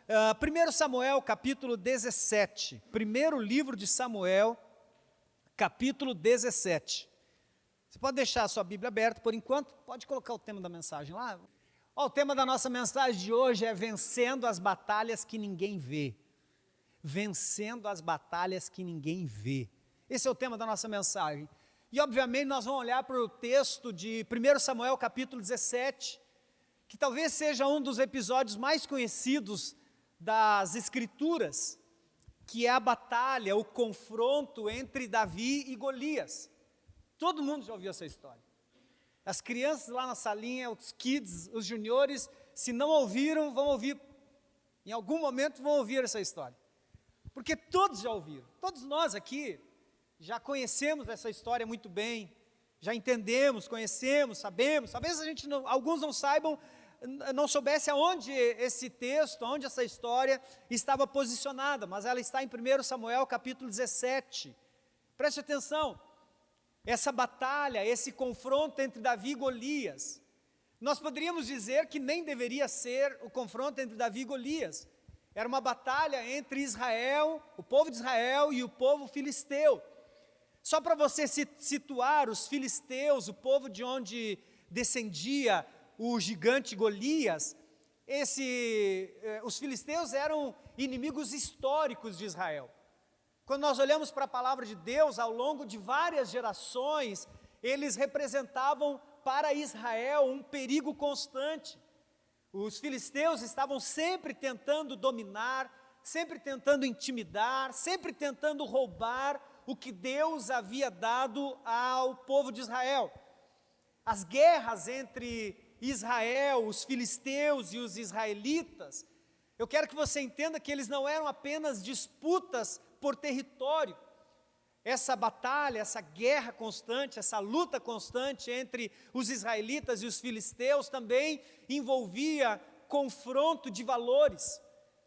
1 Samuel, capítulo 17. Primeiro livro de Samuel, capítulo 17. Você pode deixar a sua Bíblia aberta por enquanto, pode colocar o tema da mensagem lá. O tema da nossa mensagem de hoje é vencendo as batalhas que ninguém vê. Vencendo as batalhas que ninguém vê. Esse é o tema da nossa mensagem. E obviamente nós vamos olhar para o texto de 1 Samuel capítulo 17, que talvez seja um dos episódios mais conhecidos das Escrituras, que é a batalha, o confronto entre Davi e Golias. Todo mundo já ouviu essa história. As crianças lá na salinha, os kids, os juniores, se não ouviram, vão ouvir, em algum momento vão ouvir essa história. Porque todos já ouviram, todos nós aqui já conhecemos essa história muito bem, já entendemos, conhecemos, sabemos, talvez alguns não saibam, não soubesse aonde esse texto, aonde essa história estava posicionada, mas ela está em 1 Samuel capítulo 17. Preste atenção, essa batalha, esse confronto entre Davi e Golias, nós poderíamos dizer que nem deveria ser o confronto entre Davi e Golias, era uma batalha entre Israel, o povo de Israel e o povo filisteu. Só para você situar os filisteus, o povo de onde descendia o gigante Golias, os filisteus eram inimigos históricos de Israel. Quando nós olhamos para a palavra de Deus, ao longo de várias gerações, eles representavam para Israel um perigo constante. Os filisteus estavam sempre tentando dominar, sempre tentando intimidar, sempre tentando roubar o que Deus havia dado ao povo de Israel. As guerras entre Israel, os filisteus e os israelitas, eu quero que você entenda que eles não eram apenas disputas por território. Essa batalha, essa guerra constante, essa luta constante entre os israelitas e os filisteus também envolvia confronto de valores,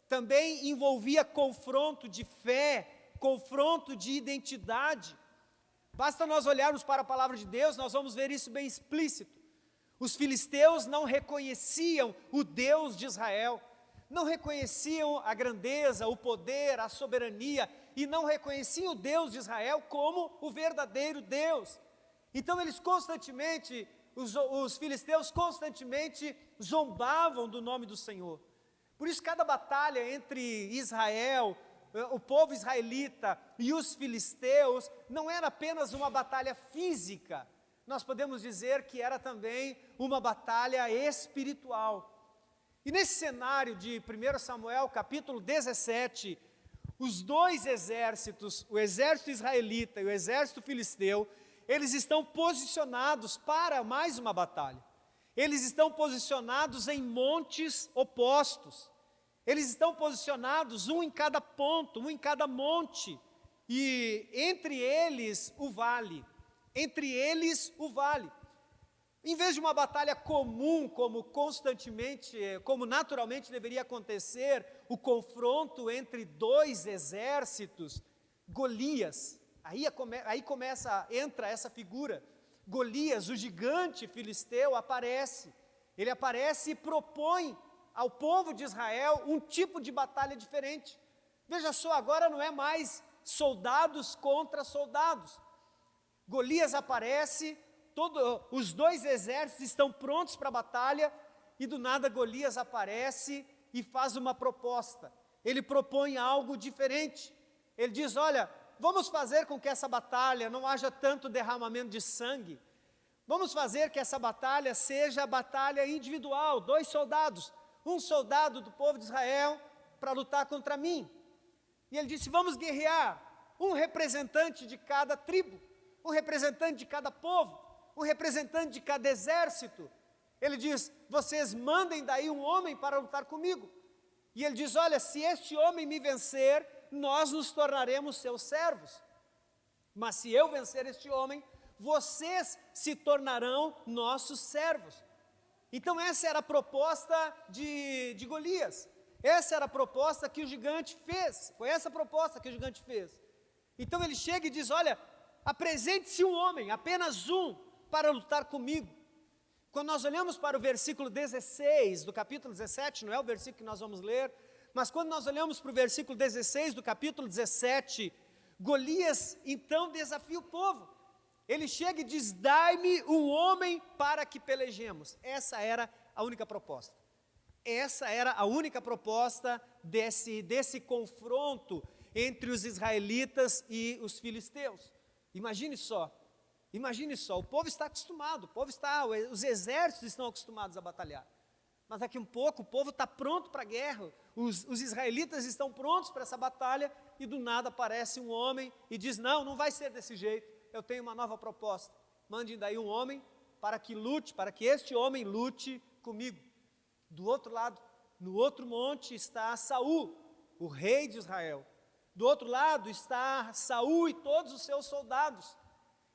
também envolvia confronto de fé, confronto de identidade. Basta nós olharmos para a palavra de Deus, nós vamos ver isso bem explícito. Os filisteus não reconheciam o Deus de Israel, não reconheciam a grandeza, o poder, a soberania, e não reconheciam o Deus de Israel como o verdadeiro Deus. Então eles constantemente, os filisteus constantemente zombavam do nome do Senhor. Por isso cada batalha entre Israel, o povo israelita e os filisteus, não era apenas uma batalha física, nós podemos dizer que era também uma batalha espiritual. E nesse cenário de 1 Samuel capítulo 17, os dois exércitos, o exército israelita e o exército filisteu, eles estão posicionados para mais uma batalha. Eles estão posicionados em montes opostos. Eles estão posicionados um em cada ponto, um em cada monte, e entre eles o vale. Entre eles o vale. Em vez de uma batalha comum, como naturalmente deveria acontecer, o confronto entre dois exércitos, Golias, entra essa figura, Golias, o gigante filisteu, aparece. Ele aparece e propõe ao povo de Israel um tipo de batalha diferente. Veja só, agora não é mais soldados contra soldados. Golias aparece, os dois exércitos estão prontos para a batalha, e do nada Golias aparece e faz uma proposta. Ele propõe algo diferente. Ele diz: olha, vamos fazer com que essa batalha não haja tanto derramamento de sangue. Vamos fazer que essa batalha seja a batalha individual, dois soldados. Um soldado do povo de Israel para lutar contra mim. E ele disse: vamos guerrear, um representante de cada tribo, um representante de cada povo, um representante de cada exército. Ele diz: vocês mandem daí um homem para lutar comigo. E ele diz: olha, se este homem me vencer, nós nos tornaremos seus servos. Mas se eu vencer este homem, vocês se tornarão nossos servos. Então essa era a proposta de Golias. Essa era a proposta que o gigante fez. Foi essa a proposta que o gigante fez. Então ele chega e diz: olha, apresente-se um homem, apenas um, para lutar comigo. Quando nós olhamos para o versículo 16 do capítulo 17, não é o versículo que nós vamos ler, Mas quando nós olhamos para o versículo 16 do capítulo 17, Golias então desafia o povo. Ele chega e diz: dai-me um homem para que pelejemos. Essa era a única proposta. Essa era a única proposta desse confronto entre os israelitas e os filisteus. Imagine só, o povo está acostumado, os exércitos estão acostumados a batalhar. Mas daqui um pouco o povo está pronto para a guerra, os israelitas estão prontos para essa batalha, e do nada aparece um homem e diz: não vai ser desse jeito, eu tenho uma nova proposta, mandem daí um homem para que este homem lute comigo. Do outro lado, no outro monte está Saul, o rei de Israel. Do outro lado está Saul e todos os seus soldados.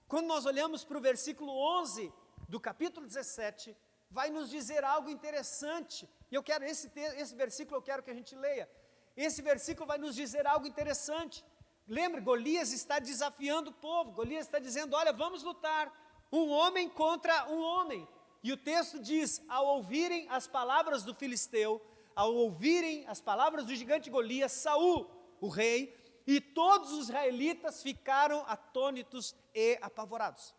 Quando nós olhamos para o versículo 11 do capítulo 17, vai nos dizer algo interessante. E eu quero esse versículo, eu quero que a gente leia. Esse versículo vai nos dizer algo interessante. Lembre, Golias está desafiando o povo. Golias está dizendo: olha, vamos lutar, um homem contra um homem. E o texto diz: ao ouvirem as palavras do filisteu, ao ouvirem as palavras do gigante Golias, Saul, o rei, e todos os israelitas ficaram atônitos e apavorados.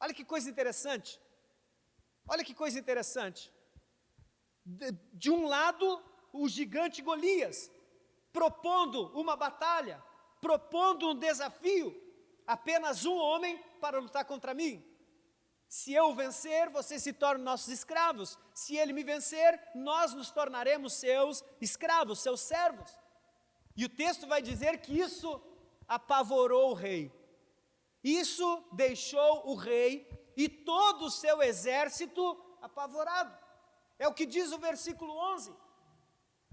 Olha que coisa interessante. Olha que coisa interessante. De um lado, o gigante Golias, propondo uma batalha, propondo um desafio, apenas um homem para lutar contra mim. Se eu o vencer, você se torna nossos escravos. Se ele me vencer, nós nos tornaremos seus escravos, seus servos. E o texto vai dizer que isso apavorou o rei. Isso deixou o rei e todo o seu exército apavorado. É o que diz o versículo 11.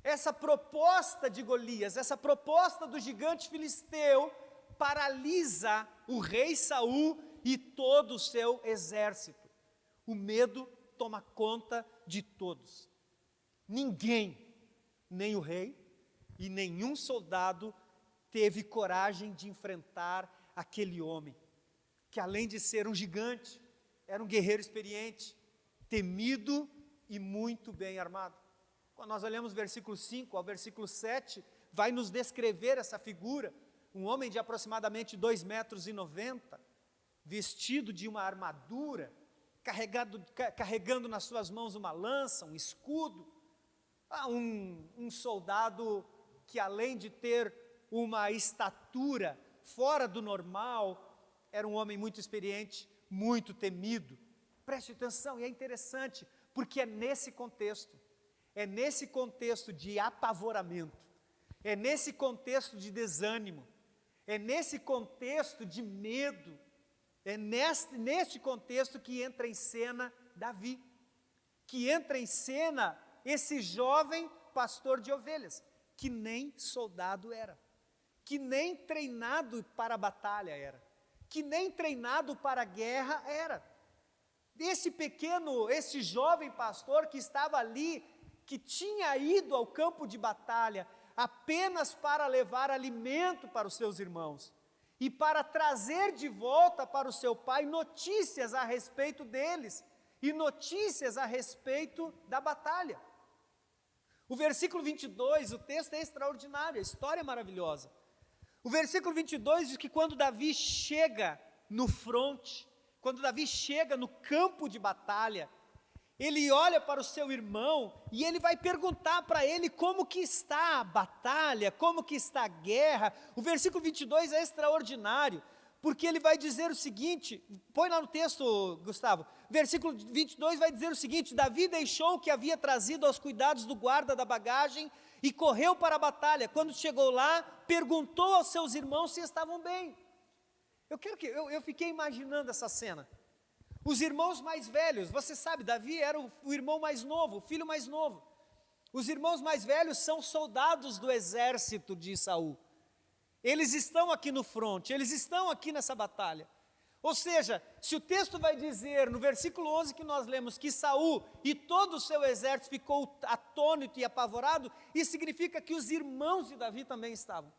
Essa proposta de Golias, essa proposta do gigante filisteu, paralisa o rei Saul e todo o seu exército. O medo toma conta de todos. Ninguém, nem o rei e nenhum soldado, teve coragem de enfrentar aquele homem, que além de ser um gigante, era um guerreiro experiente, temido e muito bem armado. Quando nós olhamos o versículo 5 ao versículo 7, vai nos descrever essa figura, um homem de aproximadamente 2,90 metros, vestido de uma armadura, carregando nas suas mãos uma lança, um escudo, um soldado que, além de ter uma estatura fora do normal, era um homem muito experiente, muito temido. Preste atenção, e é interessante, porque é nesse contexto de apavoramento, é nesse contexto de desânimo, é nesse contexto de medo, é neste contexto que entra em cena Davi, que entra em cena esse jovem pastor de ovelhas, que nem soldado era, que nem treinado para a batalha era, que nem treinado para a guerra era. Esse jovem pastor que estava ali, que tinha ido ao campo de batalha apenas para levar alimento para os seus irmãos e para trazer de volta para o seu pai notícias a respeito deles e notícias a respeito da batalha. O versículo 22, o texto é extraordinário, a história é maravilhosa. O versículo 22 diz que quando Davi chega no fronte, quando Davi chega no campo de batalha, ele olha para o seu irmão e ele vai perguntar para ele como que está a batalha, como que está a guerra. O versículo 22 é extraordinário, porque ele vai dizer o seguinte, põe lá no texto, Gustavo, versículo 22 vai dizer o seguinte: Davi deixou o que havia trazido aos cuidados do guarda da bagagem e correu para a batalha. Quando chegou lá, perguntou aos seus irmãos se estavam bem. Eu fiquei imaginando essa cena. Os irmãos mais velhos, você sabe, Davi era o irmão mais novo, o filho mais novo. Os irmãos mais velhos são soldados do exército de Saul. Eles estão aqui no fronte, eles estão aqui nessa batalha. Ou seja, se o texto vai dizer, no versículo 11 que nós lemos, que Saul e todo o seu exército ficou atônito e apavorado, isso significa que os irmãos de Davi também estavam.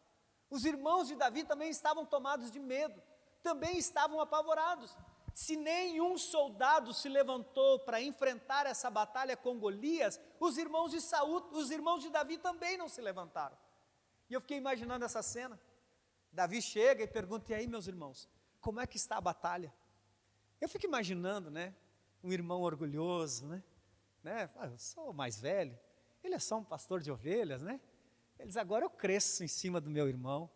Os irmãos de Davi também estavam tomados de medo, também estavam apavorados. se nenhum soldado se levantou para enfrentar essa batalha com Golias, os irmãos de Saul, os irmãos de Davi também não se levantaram. E eu fiquei imaginando essa cena. Davi chega e pergunta: e aí, meus irmãos, como é que está a batalha? Eu fico imaginando, né, um irmão orgulhoso, né, eu sou o mais velho, ele é só um pastor de ovelhas, né, eles agora eu cresço em cima do meu irmão.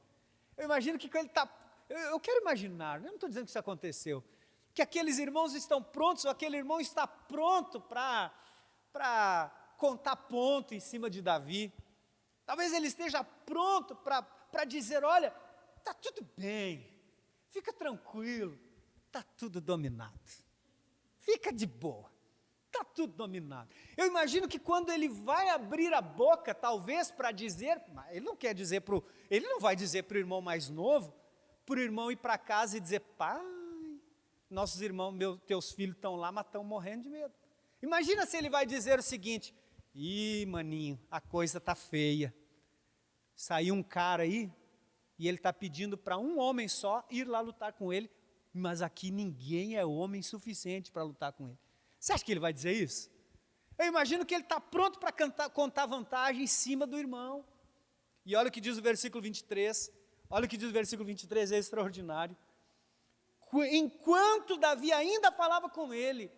Eu imagino que ele está, eu quero imaginar, eu não estou dizendo que isso aconteceu, que aqueles irmãos estão prontos, ou aquele irmão está pronto para contar ponto em cima de Davi. Talvez ele esteja pronto para dizer: olha, está tudo bem, fica tranquilo, está tudo dominado, fica de boa, está tudo dominado. Eu imagino que quando ele vai abrir a boca, talvez para dizer, ele não quer dizer ele não vai dizer para o irmão mais novo, para o irmão ir para casa e dizer: pai, nossos irmãos, teus filhos estão lá, mas estão morrendo de medo. Imagina se ele vai dizer o seguinte: ih, maninho, a coisa está feia, saiu um cara aí, e ele está pedindo para um homem só ir lá lutar com ele, mas aqui ninguém é homem suficiente para lutar com ele. Você acha que ele vai dizer isso? Eu imagino que ele está pronto para contar vantagem em cima do irmão. E olha o que diz o versículo 23, olha o que diz o versículo 23, é extraordinário. Enquanto Davi ainda falava com ele,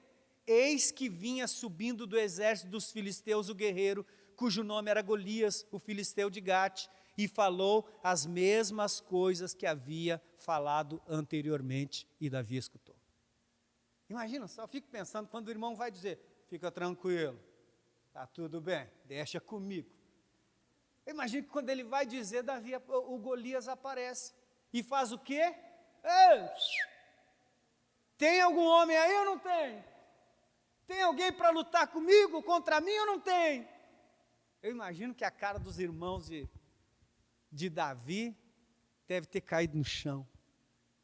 eis que vinha subindo do exército dos filisteus o guerreiro, cujo nome era Golias, o filisteu de Gate, e falou as mesmas coisas que havia falado anteriormente, e Davi escutou. Imagina, só fico pensando quando o irmão vai dizer: fica tranquilo, está tudo bem, deixa comigo. Eu imagino que quando ele vai dizer, Davi, o Golias aparece, e faz o quê? Tem algum homem aí ou não tem? Tem alguém para lutar comigo, contra mim ou não tem? Eu imagino que a cara dos irmãos de Davi deve ter caído no chão.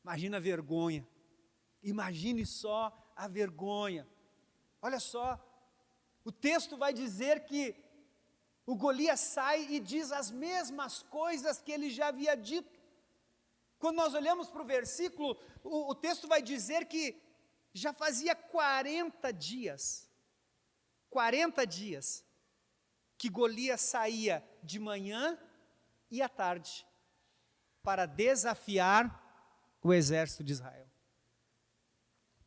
Imagina a vergonha. Imagine só a vergonha. Olha só, o texto vai dizer que o Golias sai e diz as mesmas coisas que ele já havia dito. Quando nós olhamos para o versículo, o texto vai dizer que já fazia 40 dias, que Golias saía de manhã e à tarde para desafiar o exército de Israel.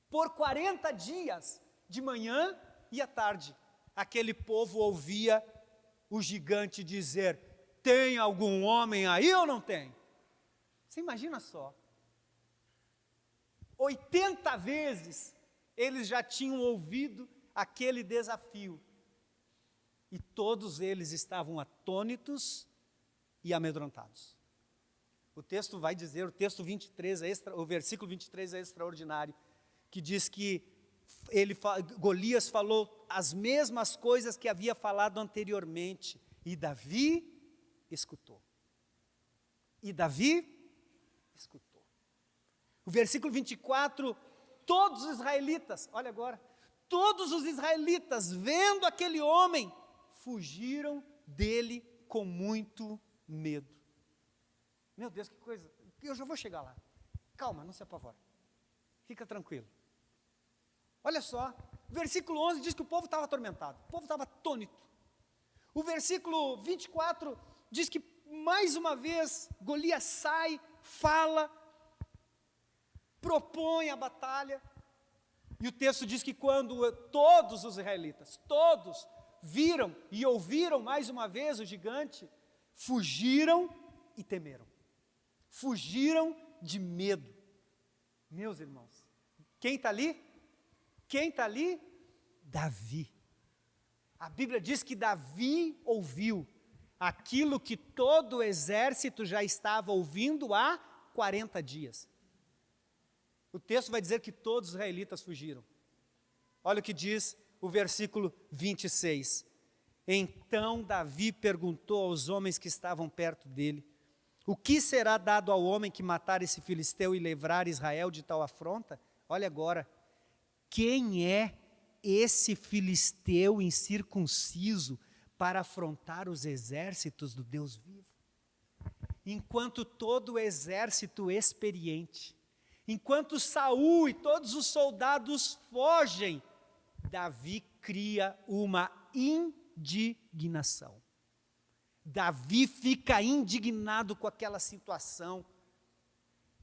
Por 40 dias, de manhã e à tarde, aquele povo ouvia o gigante dizer: tem algum homem aí ou não tem? Você imagina só, 80 vezes eles já tinham ouvido aquele desafio, e todos eles estavam atônitos e amedrontados. O texto vai dizer, o texto 23, o versículo 23 é extraordinário, que diz que Golias falou as mesmas coisas que havia falado anteriormente, e Davi escutou. O versículo 24, todos os israelitas, olha agora, todos os israelitas, vendo aquele homem, fugiram dele com muito medo. Meu Deus, que coisa, eu já vou chegar lá. Calma, não se apavore. Fica tranquilo. Olha só, o versículo 11 diz que o povo estava atormentado, o povo estava atônito. O versículo 24 diz que, mais uma vez, Golias sai, fala, propõe a batalha. E o texto diz que quando todos os israelitas, todos viram e ouviram mais uma vez o gigante, fugiram e temeram. Fugiram de medo. Meus irmãos, quem está ali? Quem está ali? Davi. A Bíblia diz que Davi ouviu aquilo que todo o exército já estava ouvindo há 40 dias. O texto vai dizer que todos os israelitas fugiram. Olha o que diz o versículo 26. Então Davi perguntou aos homens que estavam perto dele: o que será dado ao homem que matar esse filisteu e livrar Israel de tal afronta? Olha agora, quem é esse filisteu incircunciso para afrontar os exércitos do Deus vivo? Enquanto todo o exército experiente, enquanto Saul e todos os soldados fogem, Davi cria uma indignação. Davi fica indignado com aquela situação.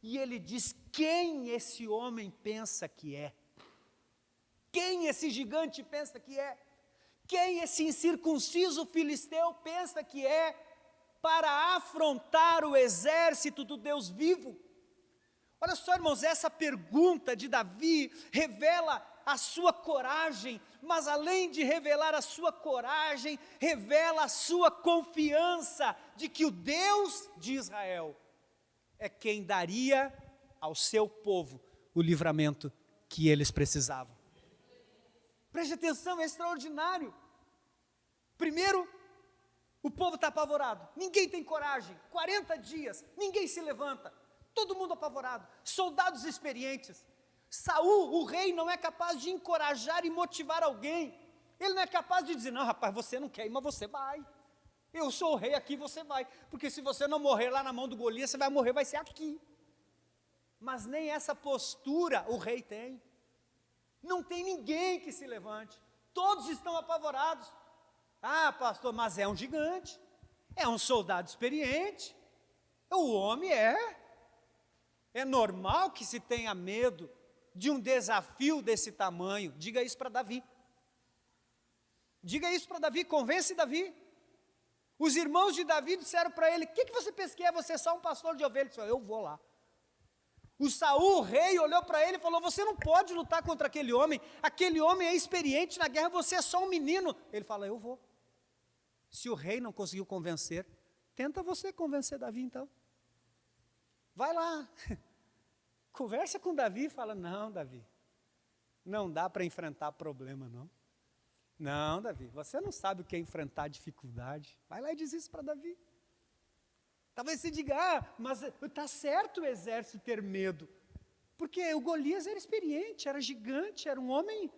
E ele diz: quem esse homem pensa que é? Quem esse gigante pensa que é? Quem esse incircunciso filisteu pensa que é para afrontar o exército do Deus vivo? Olha só, irmãos, essa pergunta de Davi revela a sua coragem, mas além de revelar a sua coragem, revela a sua confiança de que o Deus de Israel é quem daria ao seu povo o livramento que eles precisavam. Preste atenção, é extraordinário. Primeiro, o povo está apavorado, ninguém tem coragem, 40 dias, ninguém se levanta, todo mundo apavorado, soldados experientes. Saul, o rei, não é capaz de encorajar e motivar alguém. Ele não é capaz de dizer: não, rapaz, você não quer ir, mas você vai. Eu sou o rei aqui, você vai. Porque se você não morrer lá na mão do Golias, você vai morrer, vai ser aqui. Mas nem essa postura o rei tem. Não tem ninguém que se levante. Todos estão apavorados. Ah, pastor, mas é um gigante. É um soldado experiente. O homem é. É normal que se tenha medo de um desafio desse tamanho. Diga isso para Davi. Diga isso para Davi, convence Davi. Os irmãos de Davi disseram para ele: o que você pensa que é? Você é só um pastor de ovelhas. Ele disse: eu vou lá. O Saul, o rei, olhou para ele e falou: você não pode lutar contra aquele homem é experiente na guerra, você é só um menino. Ele fala: eu vou. Se o rei não conseguiu convencer, tenta você convencer Davi então. Vai lá. Conversa com Davi e fala: não, Davi, não dá para enfrentar problema, não. Não, Davi, você não sabe o que é enfrentar dificuldade. Vai lá e diz isso para Davi. Talvez você diga: mas está certo o exército ter medo, porque o Golias era experiente, era gigante, era um homem.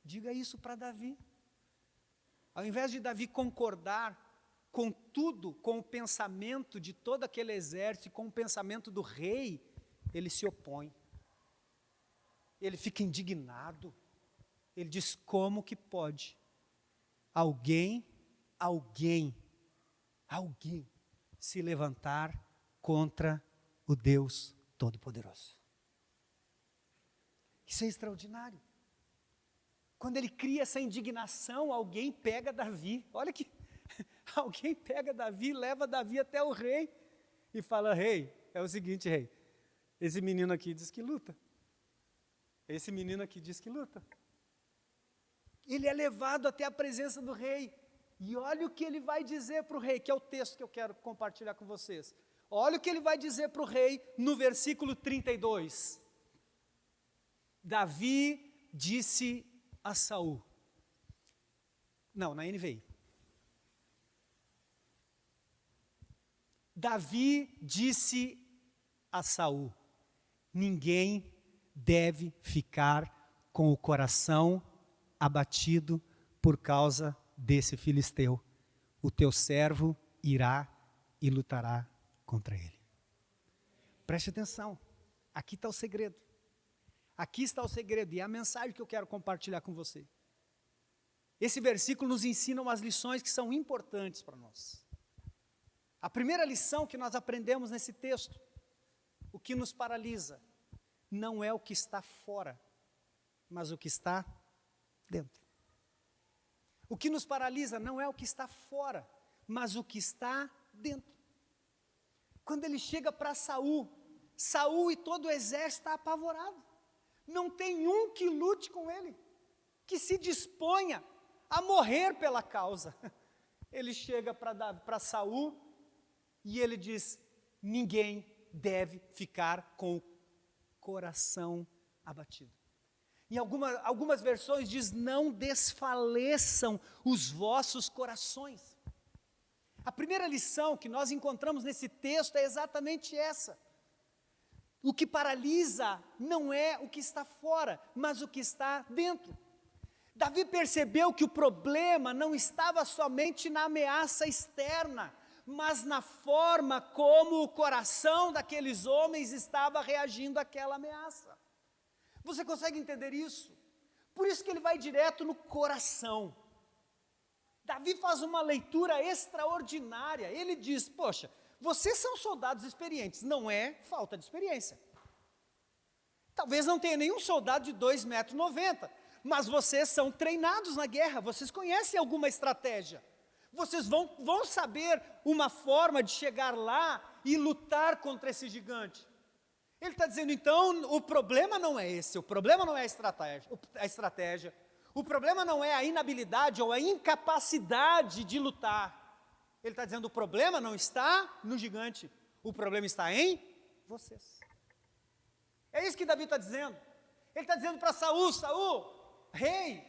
Diga isso para Davi. Ao invés de Davi concordar com tudo, com o pensamento de todo aquele exército, com o pensamento do rei, ele se opõe, ele fica indignado, ele diz: como que pode alguém se levantar contra o Deus Todo-Poderoso? Isso é extraordinário. Quando ele cria essa indignação, alguém pega Davi, olha que, alguém pega Davi, leva Davi até o rei, e fala: rei, é o seguinte, rei, esse menino aqui diz que luta. Esse menino aqui diz que luta. Ele é levado até a presença do rei. E olha o que ele vai dizer para o rei, que é o texto que eu quero compartilhar com vocês. Olha o que ele vai dizer para o rei no versículo 32. Davi disse a Saul. Não, na NVI. Davi disse a Saul: ninguém deve ficar com o coração abatido por causa desse filisteu. O teu servo irá e lutará contra ele. Preste atenção, aqui está o segredo. Aqui está o segredo e é a mensagem que eu quero compartilhar com você. Esse versículo nos ensina umas lições que são importantes para nós. A primeira lição que nós aprendemos nesse texto: o que nos paralisa não é o que está fora, mas o que está dentro. O que nos paralisa não é o que está fora, mas o que está dentro. Quando ele chega para Saul e todo o exército está apavorado. Não tem um que lute com ele, que se disponha a morrer pela causa. Ele chega para Saul e ele diz: ninguém deve ficar com o coração abatido. Em algumas versões diz: não desfaleçam os vossos corações. A primeira lição que nós encontramos nesse texto é exatamente essa. O que paralisa não é o que está fora, mas o que está dentro. Davi percebeu que o problema não estava somente na ameaça externa, mas na forma como o coração daqueles homens estava reagindo àquela ameaça. Você consegue entender isso? Por isso que ele vai direto no coração. Davi faz uma leitura extraordinária. Ele diz: poxa, vocês são soldados experientes. Não é falta de experiência. Talvez não tenha nenhum soldado de 2,90 m, mas vocês são treinados na guerra, vocês conhecem alguma estratégia. Vocês vão saber uma forma de chegar lá e lutar contra esse gigante. Ele está dizendo, então, o problema não é esse, o problema não é a estratégia, o problema não é a inabilidade ou a incapacidade de lutar. Ele está dizendo, o problema não está no gigante, o problema está em vocês. É isso que Davi está dizendo. Ele está dizendo para Saul, rei,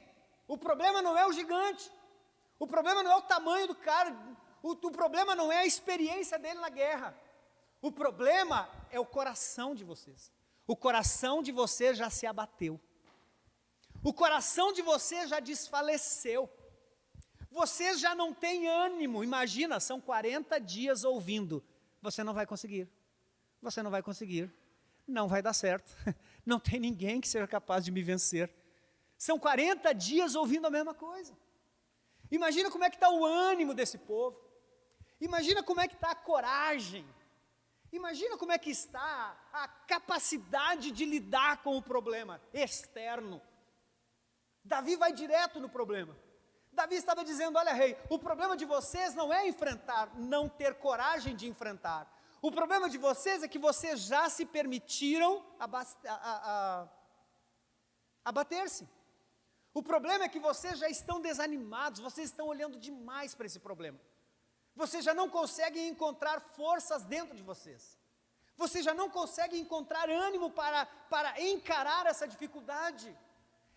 o problema não é o gigante, o problema não é o tamanho do cara, o problema não é a experiência dele na guerra, o problema é o coração de vocês. O coração de vocês já se abateu, o coração de vocês já desfaleceu, vocês já não têm ânimo. Imagina, são 40 dias ouvindo, você não vai conseguir, não vai dar certo, não tem ninguém que seja capaz de me vencer. São 40 dias ouvindo a mesma coisa. Imagina como é que está o ânimo desse povo, imagina como é que está a coragem, imagina como é que está a capacidade de lidar com o problema externo. Davi vai direto no problema. Davi estava dizendo, olha rei, o problema de vocês não é enfrentar, não ter coragem de enfrentar. O problema de vocês é que vocês já se permitiram abater-se. O problema é que vocês já estão desanimados, vocês estão olhando demais para esse problema. Vocês já não conseguem encontrar forças dentro de vocês. Vocês já não conseguem encontrar ânimo para encarar essa dificuldade.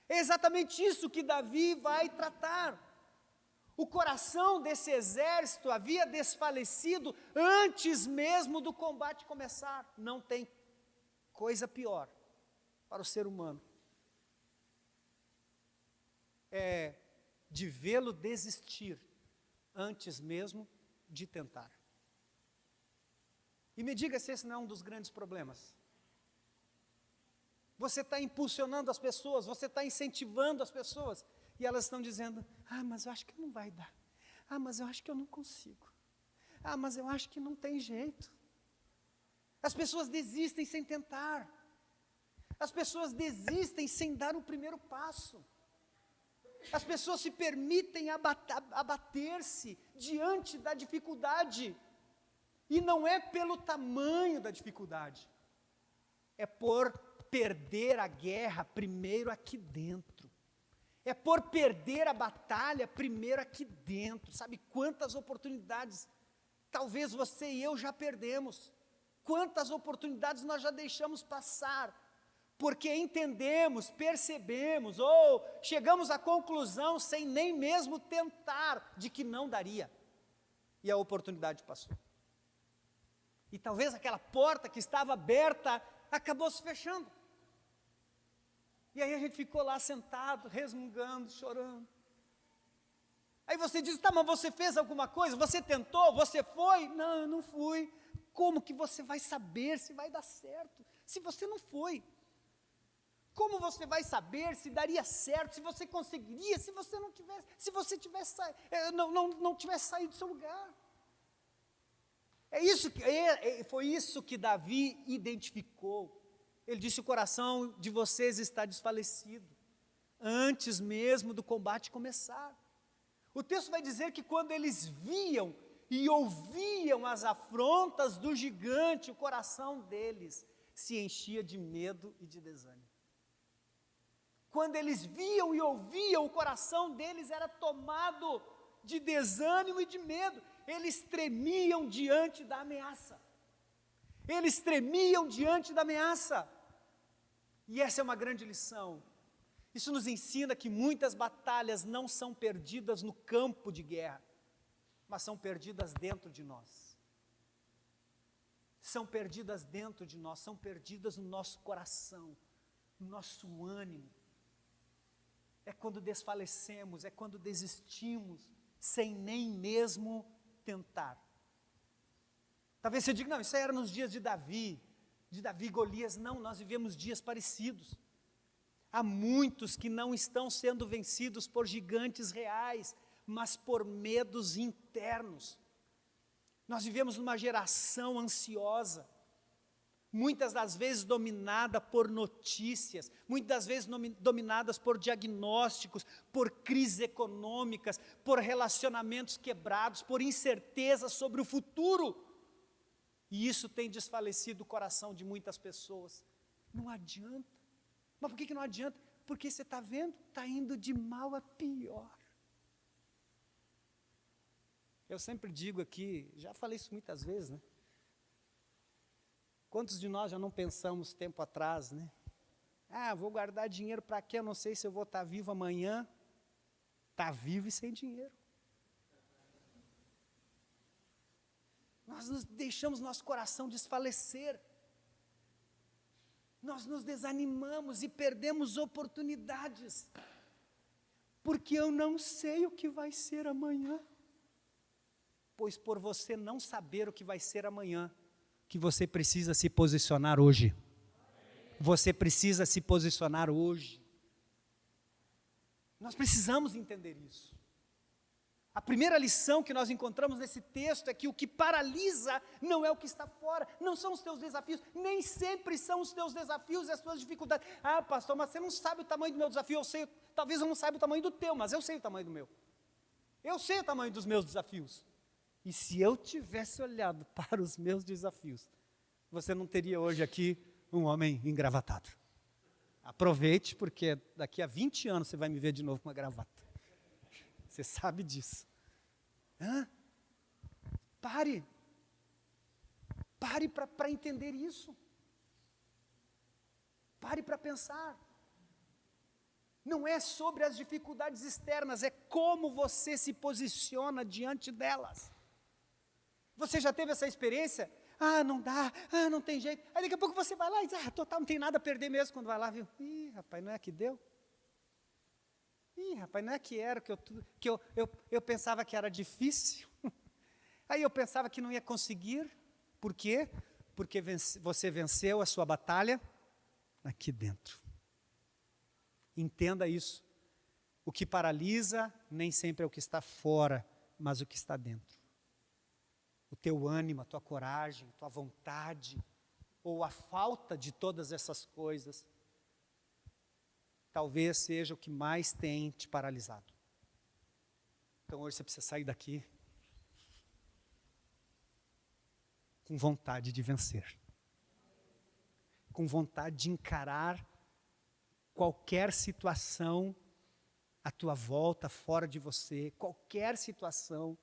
É exatamente isso que Davi vai tratar. O coração desse exército havia desfalecido antes mesmo do combate começar. Não tem coisa pior para o ser humano de vê-lo desistir antes mesmo de tentar. E me diga se esse não é um dos grandes problemas. Você está impulsionando as pessoas, você está incentivando as pessoas, e elas estão dizendo, mas eu acho que não vai dar, mas eu acho que eu não consigo, mas eu acho que não tem jeito. As pessoas desistem sem tentar, as pessoas desistem sem dar o primeiro passo. As pessoas se permitem abater-se diante da dificuldade, e não é pelo tamanho da dificuldade, é por perder a guerra primeiro aqui dentro, é por perder a batalha primeiro aqui dentro. Sabe quantas oportunidades talvez você e eu já perdemos, quantas oportunidades nós já deixamos passar, porque entendemos, percebemos, ou chegamos à conclusão sem nem mesmo tentar, de que não daria, e a oportunidade passou. E talvez aquela porta que estava aberta, acabou se fechando. E aí a gente ficou lá sentado, resmungando, chorando. Aí você diz, mas você fez alguma coisa? Você tentou? Você foi? Não, eu não fui. Como que você vai saber se vai dar certo, se você não foi? Como você vai saber se daria certo, se você conseguiria, se você não tivesse, se você tivesse não tivesse saído do seu lugar? Foi isso que Davi identificou. Ele disse, o coração de vocês está desfalecido, antes mesmo do combate começar. O texto vai dizer que quando eles viam e ouviam as afrontas do gigante, o coração deles se enchia de medo e de desânimo. Quando eles viam e ouviam, o coração deles era tomado de desânimo e de medo. Eles tremiam diante da ameaça. Eles tremiam diante da ameaça. E essa é uma grande lição. Isso nos ensina que muitas batalhas não são perdidas no campo de guerra, mas são perdidas dentro de nós. São perdidas dentro de nós, são perdidas no nosso coração, no nosso ânimo. É quando desfalecemos, é quando desistimos, sem nem mesmo tentar. Talvez você diga, não, isso aí era nos dias de Davi e Golias. Não, nós vivemos dias parecidos. Há muitos que não estão sendo vencidos por gigantes reais, mas por medos internos. Nós vivemos numa geração ansiosa, muitas das vezes dominada por notícias, muitas das vezes dominadas por diagnósticos, por crises econômicas, por relacionamentos quebrados, por incerteza sobre o futuro. E isso tem desfalecido o coração de muitas pessoas. Não adianta. Mas por que não adianta? Porque você está vendo, está indo de mal a pior. Eu sempre digo aqui, já falei isso muitas vezes, né? Quantos de nós já não pensamos tempo atrás, né? Vou guardar dinheiro para quê? Eu não sei se eu vou estar vivo amanhã. Está vivo e sem dinheiro. Nós deixamos nosso coração desfalecer. Nós nos desanimamos e perdemos oportunidades. Porque eu não sei o que vai ser amanhã. Pois por você não saber o que vai ser amanhã, que você precisa se posicionar hoje. Você precisa se posicionar hoje. Nós precisamos entender isso. A primeira lição que nós encontramos nesse texto é que o que paralisa não é o que está fora, não são os teus desafios, nem sempre são os teus desafios e as tuas dificuldades. Pastor, mas você não sabe o tamanho do meu desafio. Eu sei, talvez eu não saiba o tamanho do teu, mas eu sei o tamanho do meu. Eu sei o tamanho dos meus desafios. E se eu tivesse olhado para os meus desafios, você não teria hoje aqui um homem engravatado. Aproveite, porque daqui a 20 anos você vai me ver de novo com uma gravata. Você sabe disso. Pare para entender isso. Pare para pensar. Não é sobre as dificuldades externas, é como você se posiciona diante delas. Você já teve essa experiência? Não dá, não tem jeito. Aí daqui a pouco você vai lá e diz, total, não tem nada a perder mesmo quando vai lá, viu? Rapaz, não é que deu? Rapaz, não é que era que eu pensava que era difícil. Aí eu pensava que não ia conseguir. Por quê? Porque você venceu a sua batalha aqui dentro. Entenda isso. O que paralisa nem sempre é o que está fora, mas o que está dentro. O teu ânimo, a tua coragem, a tua vontade, ou a falta de todas essas coisas, talvez seja o que mais tem te paralisado. Então hoje você precisa sair daqui com vontade de vencer, com vontade de encarar qualquer situação à tua volta, fora de você, qualquer situação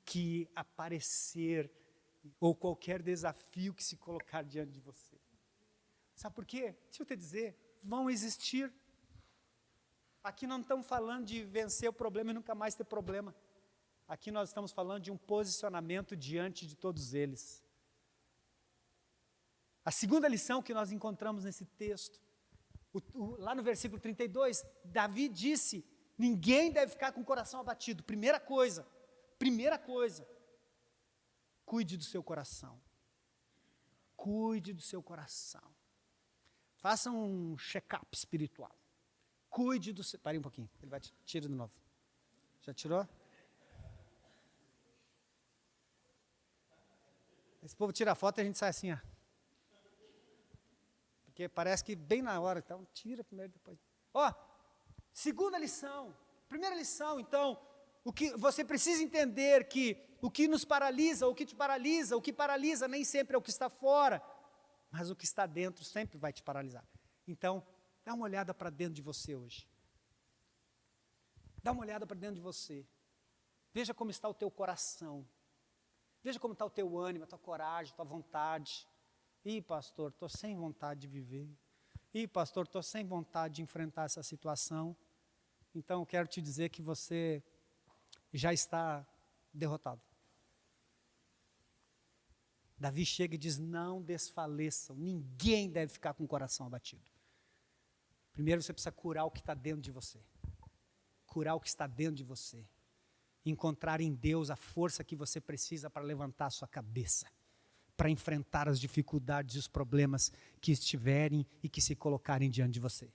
que aparecer, ou qualquer desafio que se colocar diante de você. Sabe por quê? Deixa eu te dizer, vão existir. Aqui não estamos falando de vencer o problema e nunca mais ter problema. Aqui nós estamos falando de um posicionamento diante de todos eles. A segunda lição que nós encontramos nesse texto, lá no versículo 32, Davi disse, ninguém deve ficar com o coração abatido. Primeira coisa, cuide do seu coração. Cuide do seu coração. Faça um check-up espiritual. Cuide do seu... Pare um pouquinho, ele vai tirar de novo. Já tirou? Esse povo tira a foto e a gente sai assim, Porque parece que bem na hora, então tira primeiro e depois. Segunda lição. Primeira lição, então, o que você precisa entender que o que nos paralisa, o que te paralisa, o que paralisa nem sempre é o que está fora, mas o que está dentro sempre vai te paralisar. Então, dá uma olhada para dentro de você hoje. Dá uma olhada para dentro de você. Veja como está o teu coração. Veja como está o teu ânimo, a tua coragem, a tua vontade. Pastor, estou sem vontade de viver. Pastor, estou sem vontade de enfrentar essa situação. Então, eu quero te dizer que você já está derrotado. Davi chega e diz, não desfaleçam, ninguém deve ficar com o coração abatido. Primeiro você precisa curar o que está dentro de você. Curar o que está dentro de você. Encontrar em Deus a força que você precisa para levantar a sua cabeça. para enfrentar as dificuldades e os problemas que estiverem e que se colocarem diante de você.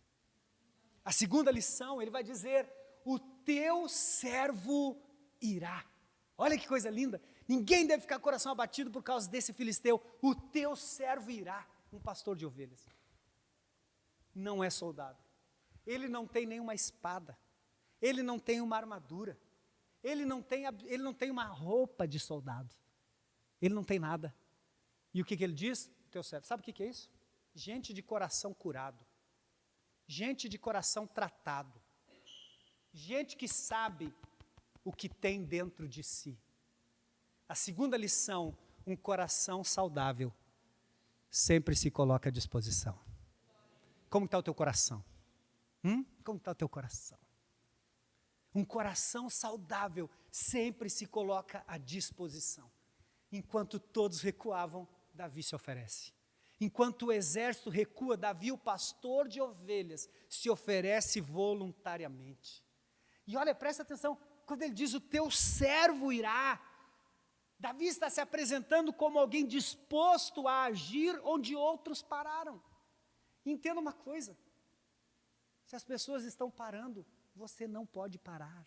A segunda lição, ele vai dizer: o teu servo irá. Olha que coisa linda. Ninguém deve ficar com o coração abatido por causa desse filisteu. O teu servo irá. Um pastor de ovelhas. Não é soldado. Ele não tem nenhuma espada. Ele não tem uma armadura. Ele não tem uma roupa de soldado. Ele não tem nada. E o que ele diz? O teu servo. Sabe o que é isso? Gente de coração curado. Gente de coração tratado. Gente que sabe o que tem dentro de si. A segunda lição, um coração saudável sempre se coloca à disposição. Como está o teu coração? Como está o teu coração? Um coração saudável sempre se coloca à disposição. Enquanto todos recuavam, Davi se oferece. Enquanto o exército recua, Davi, o pastor de ovelhas, se oferece voluntariamente. E olha, presta atenção, quando ele diz: o teu servo irá, Davi está se apresentando como alguém disposto a agir onde outros pararam. Entenda uma coisa: se as pessoas estão parando, você não pode parar.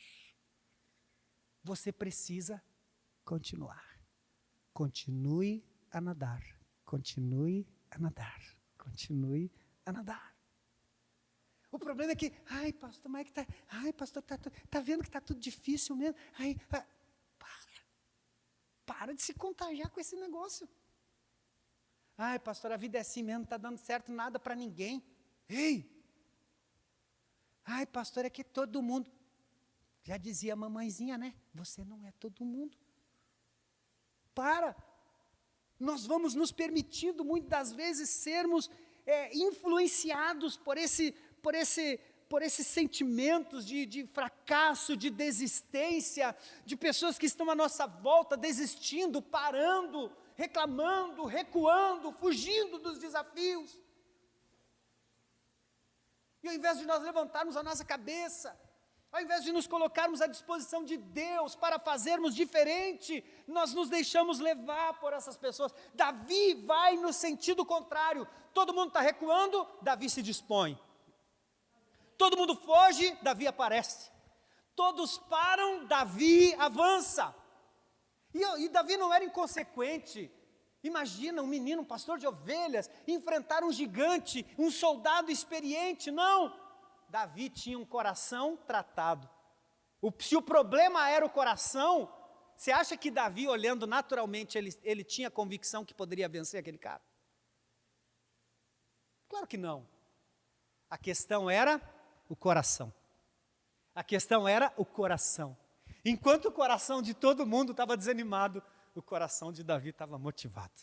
Você precisa continuar. Continue a nadar, continue a nadar, continue a nadar. O problema é que, pastor, como é que está? Pastor, tá vendo que está tudo difícil mesmo? Para de se contagiar com esse negócio. Pastor, a vida é assim mesmo, não está dando certo nada para ninguém. Ei! Pastor, é que todo mundo, já dizia a mamãezinha, né? Você não é todo mundo. Para! Nós vamos nos permitindo, muitas das vezes, sermos influenciados por esses sentimentos de fracasso, de desistência, de pessoas que estão à nossa volta desistindo, parando, reclamando, recuando, fugindo dos desafios. E ao invés de nós levantarmos a nossa cabeça, ao invés de nos colocarmos à disposição de Deus para fazermos diferente, nós nos deixamos levar por essas pessoas. Davi vai no sentido contrário. Todo mundo está recuando, Davi se dispõe. Todo mundo foge, Davi aparece. Todos param, Davi avança. E Davi não era inconsequente. Imagina um menino, um pastor de ovelhas, enfrentar um gigante, um soldado experiente. Não! Davi tinha um coração tratado. Se o problema era o coração, você acha que Davi, olhando naturalmente, ele tinha convicção que poderia vencer aquele cara? Claro que não. A questão era o coração. A questão era o coração. Enquanto o coração de todo mundo estava desanimado, o coração de Davi estava motivado.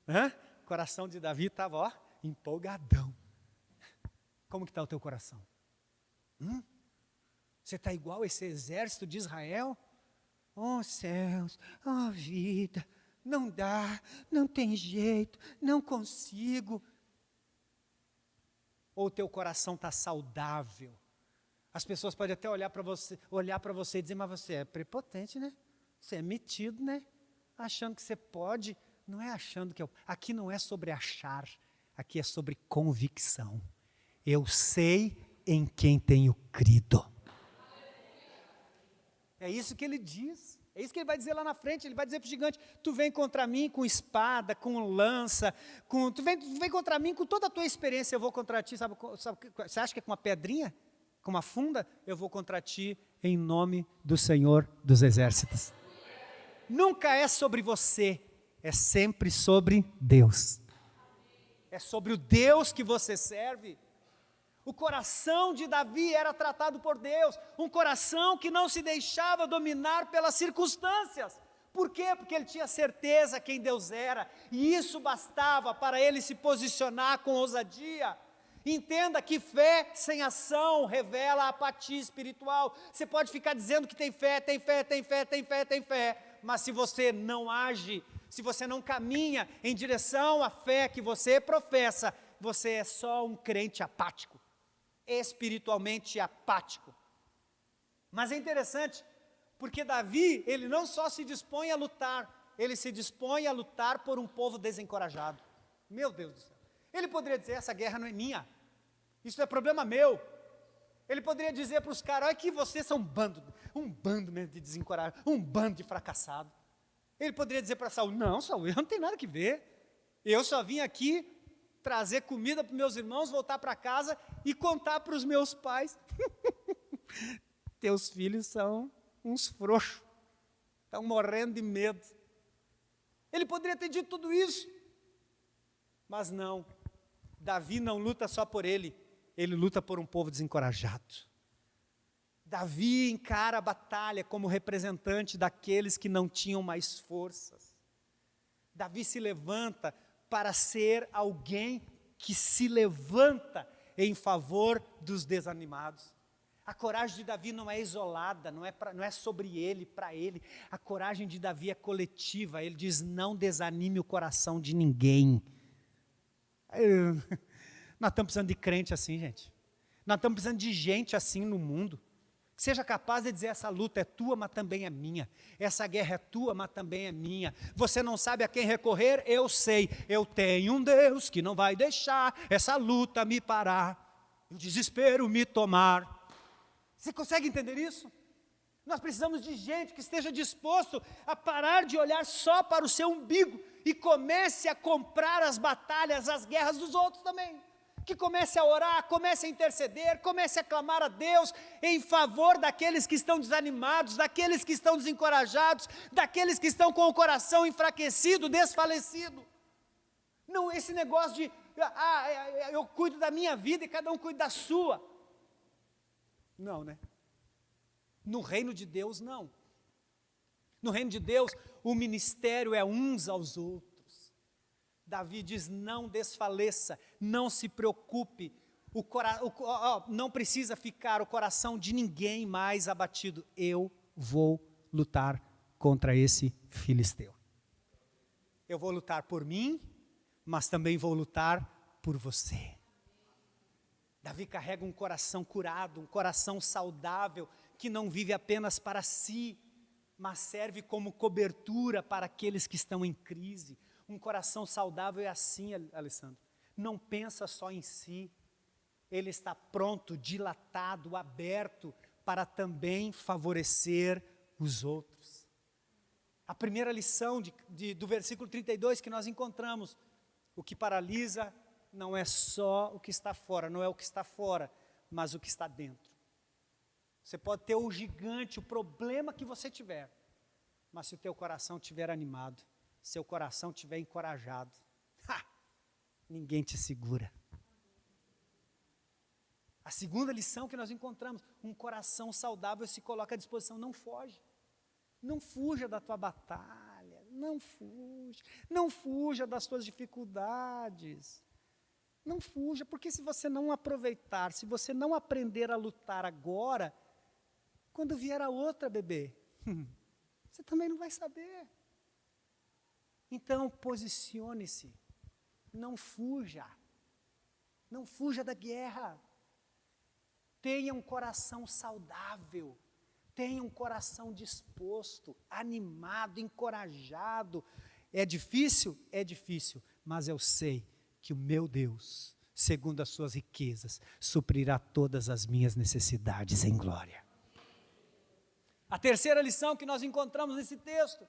O coração de Davi estava, empolgadão. Como que está o teu coração? Você está igual esse exército de Israel? Oh céus, oh vida, não dá, não tem jeito, não consigo. Ou o teu coração está saudável? As pessoas podem até olhar para você e dizer: mas você é prepotente, né? Você é metido, né? Achando que você pode. Não é achando que aqui não é sobre achar, aqui é sobre convicção. Eu sei em quem tenho crido. É isso que ele diz. É isso que ele vai dizer lá na frente. Ele vai dizer para o gigante: tu vem contra mim com espada, com lança, tu vem contra mim com toda a tua experiência. Eu vou contra ti, sabe, você acha que é com uma pedrinha? Com uma funda? Eu vou contra ti em nome do Senhor dos Exércitos. Nunca é sobre você, é sempre sobre Deus. É sobre o Deus que você serve. O coração de Davi era tratado por Deus, um coração que não se deixava dominar pelas circunstâncias. Por quê? Porque ele tinha certeza quem Deus era, e isso bastava para ele se posicionar com ousadia. Entenda que fé sem ação revela apatia espiritual. Você pode ficar dizendo que tem fé, mas se você não age, se você não caminha em direção à fé que você professa, você é só um crente apático, espiritualmente apático. Mas é interessante, porque Davi, ele não só se dispõe a lutar, ele se dispõe a lutar por um povo desencorajado. Meu Deus do céu. Ele poderia dizer, essa guerra não é minha, isso é problema meu. Ele poderia dizer para os caras, olha que vocês são um bando mesmo de desencorajados, um bando de fracassados. Ele poderia dizer para Saul, não, Saul, eu não tenho nada que ver, eu só vim aqui trazer comida para os meus irmãos, voltar para casa e contar para os meus pais, teus filhos são uns frouxos, estão morrendo de medo. Ele poderia ter dito tudo isso, mas não, Davi não luta só por ele luta por um povo desencorajado. Davi encara a batalha como representante daqueles que não tinham mais forças. Davi se levanta para ser alguém que se levanta em favor dos desanimados. A coragem de Davi não é isolada, não é sobre ele, para ele. A coragem de Davi é coletiva. Ele diz, não desanime o coração de ninguém. Nós estamos precisando de crente assim, gente. Nós estamos precisando de gente assim no mundo. Que seja capaz de dizer, essa luta é tua, mas também é minha. Essa guerra é tua, mas também é minha. Você não sabe a quem recorrer? Eu sei. Eu tenho um Deus que não vai deixar essa luta me parar, o desespero me tomar. Você consegue entender isso? Nós precisamos de gente que esteja disposto a parar de olhar só para o seu umbigo e comece a comprar as batalhas, as guerras dos outros também. Que comece a orar, comece a interceder, comece a clamar a Deus em favor daqueles que estão desanimados, daqueles que estão desencorajados, daqueles que estão com o coração enfraquecido, desfalecido. Não esse negócio de, eu cuido da minha vida e cada um cuida da sua. Não, né? No reino de Deus, não. No reino de Deus, o ministério é uns aos outros. Davi diz, não desfaleça, não se preocupe, não precisa ficar o coração de ninguém mais abatido. Eu vou lutar contra esse filisteu. Eu vou lutar por mim, mas também vou lutar por você. Davi carrega um coração curado, um coração saudável, que não vive apenas para si, mas serve como cobertura para aqueles que estão em crise. Um coração saudável é assim, Alessandro, não pensa só em si, ele está pronto, dilatado, aberto, para também favorecer os outros. A primeira lição do versículo 32 que nós encontramos, o que paralisa não é só o que está fora, não é o que está fora, mas o que está dentro. Você pode ter o gigante, o problema que você tiver, mas se o teu coração estiver animado, seu coração estiver encorajado, ninguém te segura. A segunda lição que nós encontramos, um coração saudável se coloca à disposição, não foge. Não fuja da tua batalha, não fuja das tuas dificuldades. Não fuja, porque se você não aproveitar, se você não aprender a lutar agora, quando vier a outra, bebê, você também não vai saber. Então, posicione-se, não fuja da guerra. Tenha um coração saudável, tenha um coração disposto, animado, encorajado. É difícil? É difícil, mas eu sei que o meu Deus, segundo as suas riquezas, suprirá todas as minhas necessidades em glória. A terceira lição que nós encontramos nesse texto,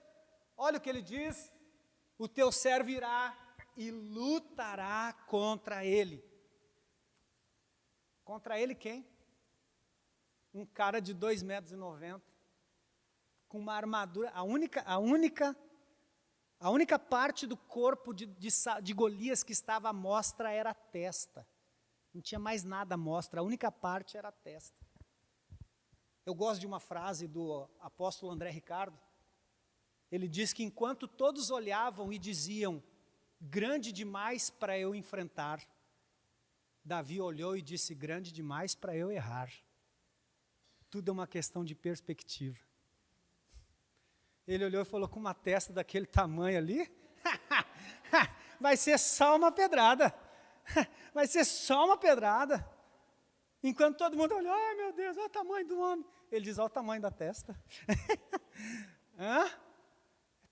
olha o que ele diz, o teu servo irá e lutará contra ele. Contra ele quem? Um cara de 2,90 m, com uma armadura, a única parte do corpo de Golias que estava à mostra era a testa. Não tinha mais nada à mostra, a única parte era a testa. Eu gosto de uma frase do apóstolo André Ricardo. Ele diz que enquanto todos olhavam e diziam, grande demais para eu enfrentar, Davi olhou e disse, grande demais para eu errar. Tudo é uma questão de perspectiva. Ele olhou e falou, com uma testa daquele tamanho ali, vai ser só uma pedrada. Vai ser só uma pedrada. Enquanto todo mundo olhou, ai meu Deus, olha o tamanho do homem. Ele diz, olha o tamanho da testa.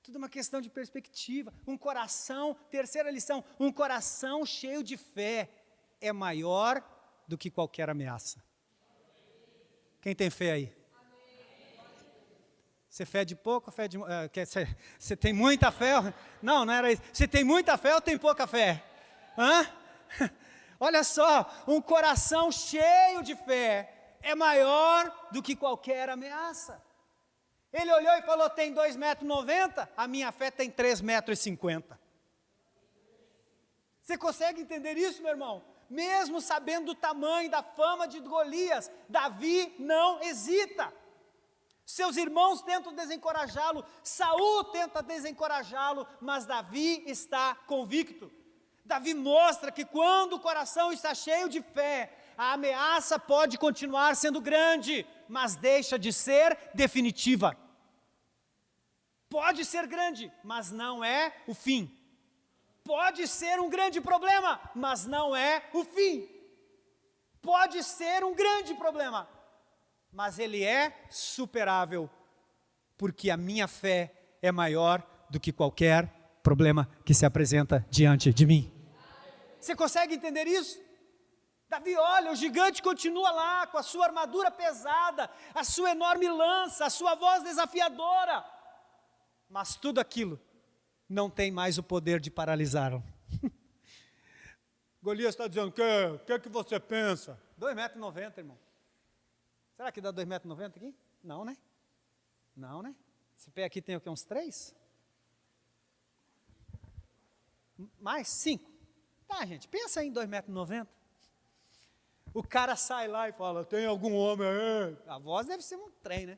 Tudo uma questão de perspectiva. Um coração, terceira lição, um coração cheio de fé é maior do que qualquer ameaça. Quem tem fé aí? Você fede pouco ou fede... Você tem muita fé? Não, não era isso. Você tem muita fé ou tem pouca fé? Hã? Olha só, um coração cheio de fé é maior do que qualquer ameaça. Ele olhou e falou, tem 2,90 m, a minha fé tem 3,50 m. Você consegue entender isso, meu irmão? Mesmo sabendo do tamanho, da fama de Golias, Davi não hesita. Seus irmãos tentam desencorajá-lo, Saul tenta desencorajá-lo, mas Davi está convicto. Davi mostra que quando o coração está cheio de fé, a ameaça pode continuar sendo grande, mas deixa de ser definitiva. Pode ser grande, mas não é o fim. Pode ser um grande problema, mas não é o fim. Pode ser um grande problema, mas ele é superável, porque a minha fé é maior do que qualquer problema que se apresenta diante de mim. Você consegue entender isso? Davi olha, o gigante continua lá, com a sua armadura pesada, a sua enorme lança, a sua voz desafiadora, mas tudo aquilo não tem mais o poder de paralisá-lo. Golias está dizendo, o que você pensa? 2,90 m, irmão. Será que dá 2,90 m aqui? Não, né? Não, né? Esse pé aqui tem o quê? Uns 3? Mais 5? Tá, gente, pensa em 2,90 m. O cara sai lá e fala, tem algum homem aí? A voz deve ser um trem, né?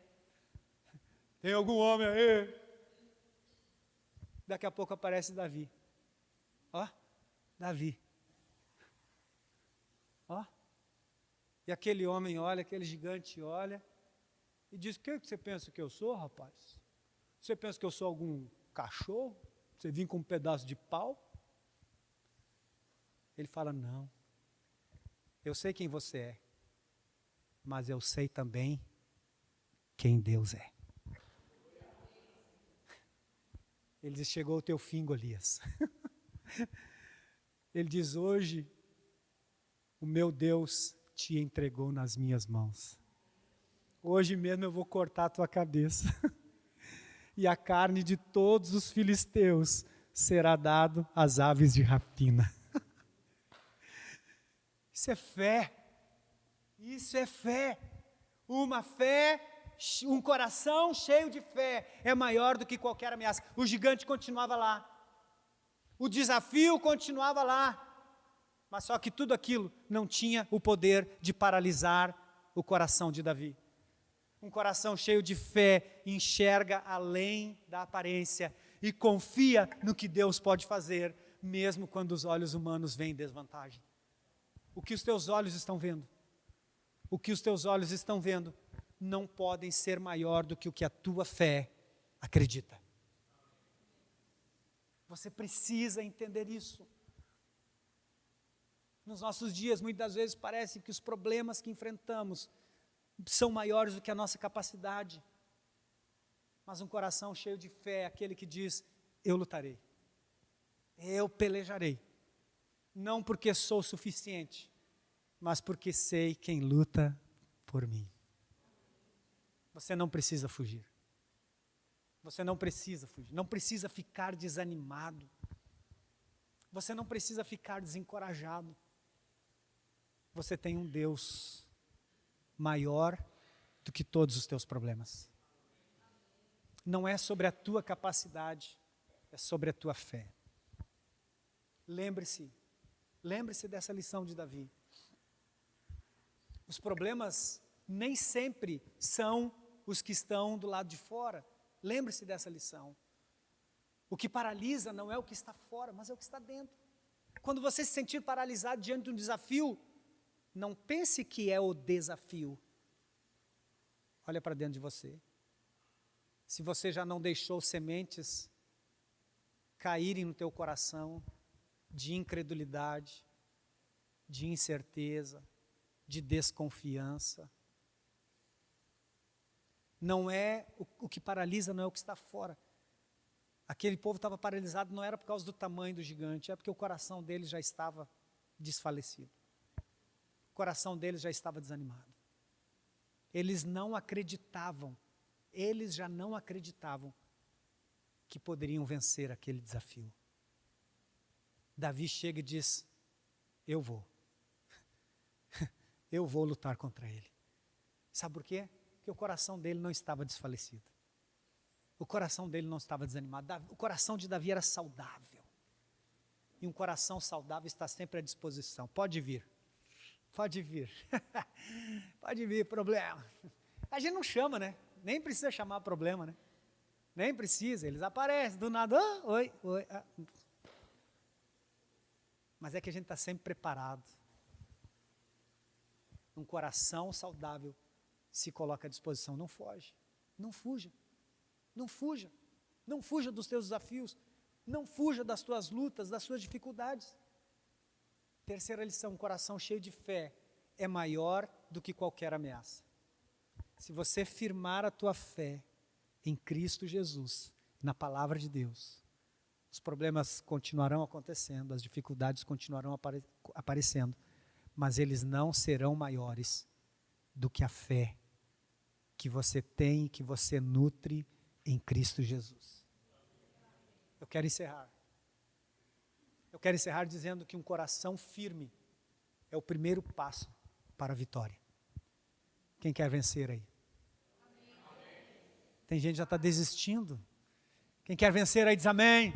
Tem algum homem aí? Daqui a pouco aparece Davi. Ó, Davi. Ó. E aquele homem olha, aquele gigante olha e diz, o que você pensa que eu sou, rapaz? Você pensa que eu sou algum cachorro? Você vem com um pedaço de pau? Ele fala, não, eu sei quem você é, mas eu sei também quem Deus é. Ele diz, chegou o teu fim, Golias. Ele diz, hoje o meu Deus te entregou nas minhas mãos. Hoje mesmo eu vou cortar a tua cabeça. E a carne de todos os filisteus será dado às aves de rapina. Isso é fé. Isso é fé. Uma fé, um coração cheio de fé é maior do que qualquer ameaça. O gigante continuava lá. O desafio continuava lá. Mas só que tudo aquilo não tinha o poder de paralisar o coração de Davi. Um coração cheio de fé enxerga além da aparência e confia no que Deus pode fazer, mesmo quando os olhos humanos veem desvantagem. O que os teus olhos estão vendo? O que os teus olhos estão vendo não podem ser maior do que o que a tua fé acredita. Você precisa entender isso. Nos nossos dias, muitas vezes parece que os problemas que enfrentamos são maiores do que a nossa capacidade. Mas um coração cheio de fé é aquele que diz, eu lutarei, eu pelejarei. Não porque sou suficiente, mas porque sei quem luta por mim. Você não precisa fugir. Você não precisa fugir, não precisa ficar desanimado. Você não precisa ficar desencorajado. Você tem um Deus maior do que todos os teus problemas. Não é sobre a tua capacidade, é sobre a tua fé. Lembre-se dessa lição de Davi. Os problemas nem sempre são os que estão do lado de fora. Lembre-se dessa lição. O que paralisa não é o que está fora, mas é o que está dentro. Quando você se sentir paralisado diante de um desafio, não pense que é o desafio. Olha para dentro de você. Se você já não deixou sementes caírem no teu coração de incredulidade, de incerteza, de desconfiança. Não é o que paralisa, não é o que está fora. Aquele povo estava paralisado, não era por causa do tamanho do gigante, é porque o coração deles já estava desfalecido. O coração deles já estava desanimado. Eles já não acreditavam que poderiam vencer aquele desafio. Davi chega e diz: eu vou. Eu vou lutar contra ele. Sabe por quê? Porque o coração dele não estava desfalecido. O coração dele não estava desanimado. O coração de Davi era saudável. E um coração saudável está sempre à disposição. Pode vir. Pode vir. Pode vir, problema. A gente não chama, né? Nem precisa chamar problema, né? Nem precisa, eles aparecem do nada. Oi. Mas é que a gente está sempre preparado. Um coração saudável se coloca à disposição. Não foge. Não fuja. Não fuja. Não fuja dos teus desafios. Não fuja das tuas lutas, das suas dificuldades. Terceira lição: um coração cheio de fé é maior do que qualquer ameaça. Se você firmar a tua fé em Cristo Jesus, na palavra de Deus, os problemas continuarão acontecendo, as dificuldades continuarão aparecendo, mas eles não serão maiores do que a fé que você tem, que você nutre em Cristo Jesus. Eu quero encerrar. Eu quero encerrar dizendo que um coração firme é o primeiro passo para a vitória. Quem quer vencer aí? Tem gente que já está desistindo. Quem quer vencer aí diz amém.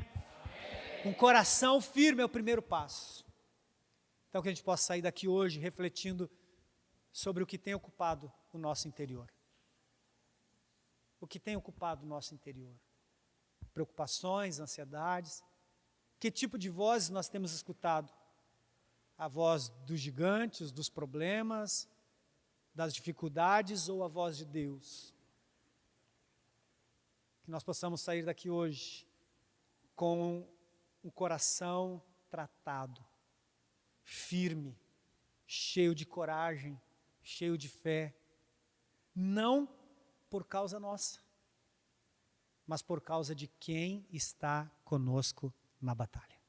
Um coração firme é o primeiro passo. Então que a gente possa sair daqui hoje refletindo sobre o que tem ocupado o nosso interior. O que tem ocupado o nosso interior? Preocupações, ansiedades. Que tipo de vozes nós temos escutado? A voz dos gigantes, dos problemas, das dificuldades, ou a voz de Deus? Que nós possamos sair daqui hoje com um coração tratado, firme, cheio de coragem, cheio de fé, não por causa nossa, mas por causa de quem está conosco na batalha.